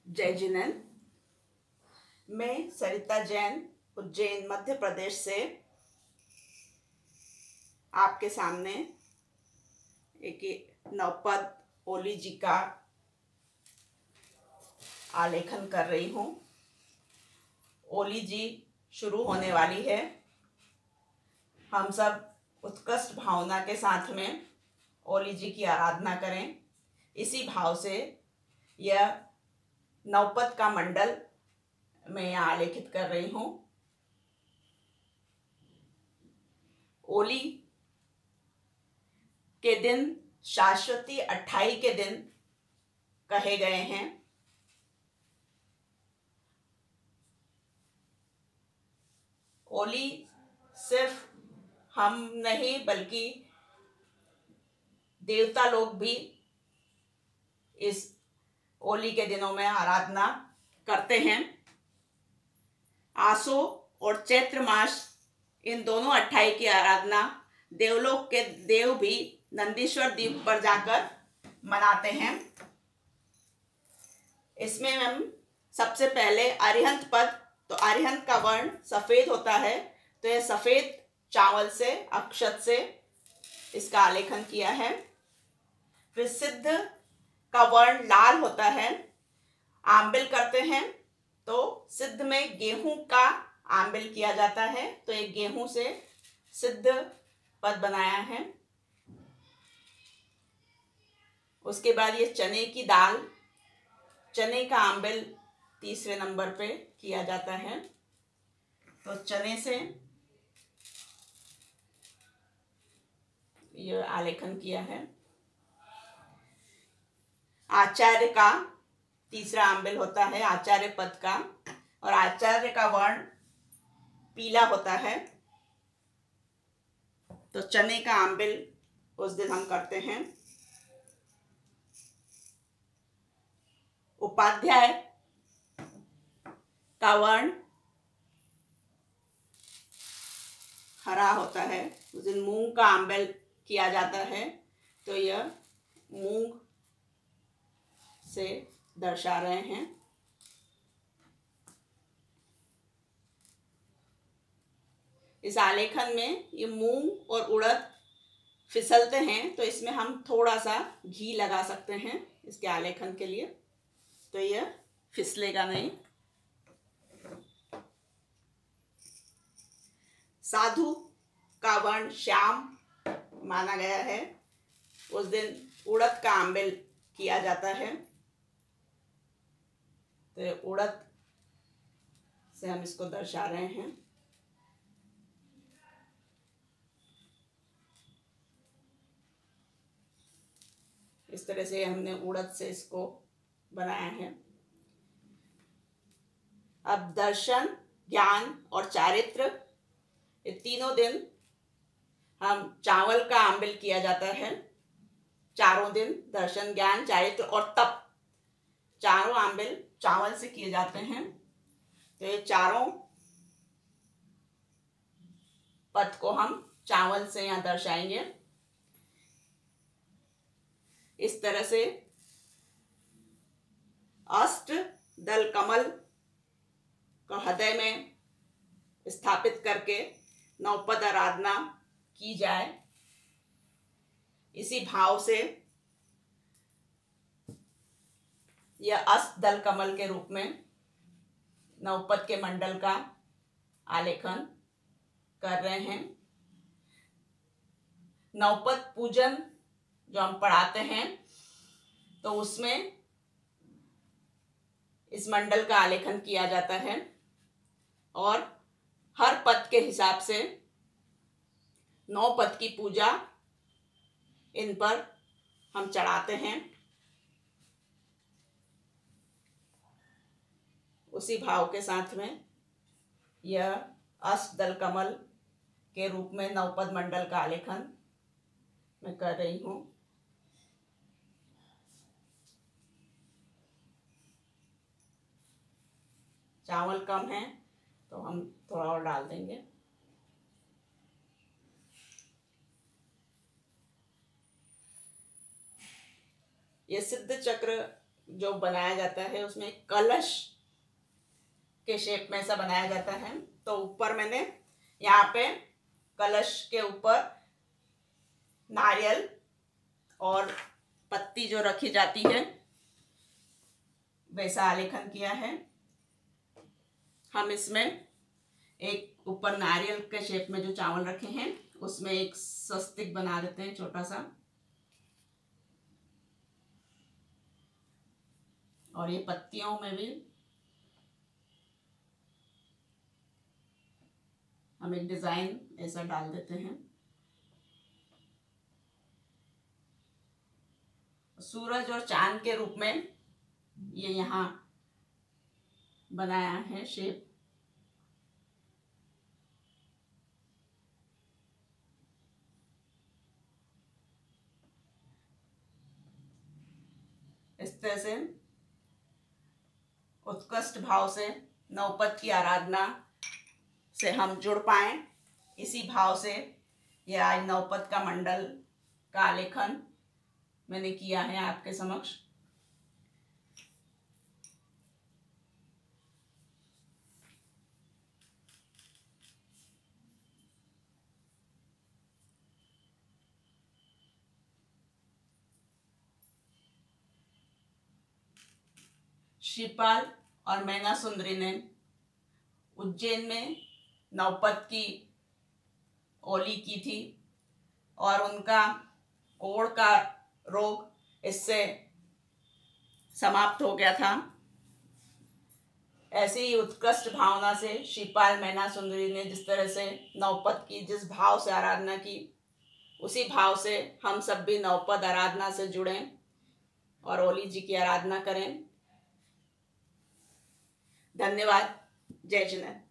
जय जिनेन्द्र। मैं सरिता जैन उज्जैन मध्य प्रदेश से आपके सामने एक नवपद ओली जी का आलेखन कर रही हूँ। ओली जी शुरू होने वाली है। हम सब उत्कृष्ट भावना के साथ में ओली जी की आराधना करें। इसी भाव से यह नवपद का मंडल मैं यहाँ आलेखित कर रही हूँ। ओली के दिन शाश्वती 28 के दिन कहे गए हैं। ओली सिर्फ हम नहीं बल्कि देवता लोग भी इस ओली के दिनों में आराधना करते हैं। आसो और चैत्र मास इन दोनों 28 की आराधना देवलोक के देव भी नंदीश्वर द्वीप पर जाकर मनाते हैं। इसमें हम सबसे पहले अरिहंत पद, तो अरिहंत का वर्ण सफ़ेद होता है, तो यह सफ़ेद चावल से अक्षत से इसका आलेखन किया है। फिर सिद्ध का वर्ण लाल होता है। आंबिल करते हैं तो सिद्ध में गेहूं का आंबिल किया जाता है, तो एक गेहूं से सिद्ध पद बनाया है। उसके बाद ये चने की दाल, चने का आंबिल तीसरे नंबर पे किया जाता है, तो चने से ये आलेखन किया है। आचार्य का तीसरा आंबिल होता है, आचार्य पद का, और आचार्य का वर्ण पीला होता है, तो चने का आंबिल उस दिन हम करते हैं। उपाध्याय का वर्ण हरा होता है, उस दिन मूंग का आंबिल किया जाता है, तो यह मूंग से दर्शा रहे हैं। इस आलेखन में ये मूंग और उड़द फिसलते हैं, तो इसमें हम थोड़ा सा घी लगा सकते हैं इसके आलेखन के लिए, तो यह फिसलेगा नहीं। साधु का वर्ण श्याम माना गया है, उस दिन उड़द का आंबिल किया जाता है, तो उड़द से हम इसको दर्शा रहे हैं। इस तरह से हमने उड़द से इसको बनाया है। अब दर्शन, ज्ञान और चारित्र, ये तीनों दिन हम चावल का आंबिल किया जाता है। चारों दिन दर्शन, ज्ञान, चारित्र और तप, चारों आंबिल चावल से किए जाते हैं, तो ये चारों पद को हम चावल से यहाँ दर्शाएंगे। इस तरह से अष्ट दल कमल को हृदय में स्थापित करके नवपद आराधना की जाए। इसी भाव से यह अष्ट दल कमल के रूप में नवपद के मंडल का आलेखन कर रहे हैं। नवपद पूजन जो हम पढ़ाते हैं, तो उसमें इस मंडल का आलेखन किया जाता है, और हर पद के हिसाब से 9 पद की पूजा इन पर हम चढ़ाते हैं। उसी भाव के साथ में यह अष्टदल कमल के रूप में नवपद मंडल का आलेखन मैं कर रही हूँ। चावल कम है तो हम थोड़ा और डाल देंगे। ये सिद्ध चक्र जो बनाया जाता है उसमें कलश के शेप में ऐसा बनाया जाता है। तो ऊपर मैंने यहाँ पे कलश के ऊपर नारियल और पत्ती जो रखी जाती है वैसा आलेखन किया है। हम इसमें एक ऊपर नारियल के शेप में जो चावल रखे हैं उसमें एक स्वस्तिक बना देते हैं छोटा सा, और ये पत्तियों में भी हम एक डिजाइन ऐसा डाल देते हैं। सूरज और चांद के रूप में ये यहाँ बनाया है शेप। इस तरह से उत्कृष्ट भाव से नवपद की आराधना से हम जुड़ पाए, इसी भाव से यह आज नवपद का मंडल का आलेखन मैंने किया है आपके समक्ष। श्रीपाल और मैना सुंदरी ने उज्जैन में नवपद की ओली की थी और उनका कोढ़ का रोग इससे समाप्त हो गया था। ऐसी ही उत्कृष्ट भावना से श्रीपाल मैना सुंदरी ने जिस तरह से नवपद की जिस भाव से आराधना की, उसी भाव से हम सब भी नवपद आराधना से जुड़ें और ओली जी की आराधना करें। धन्यवाद। जय जिनेंद्र।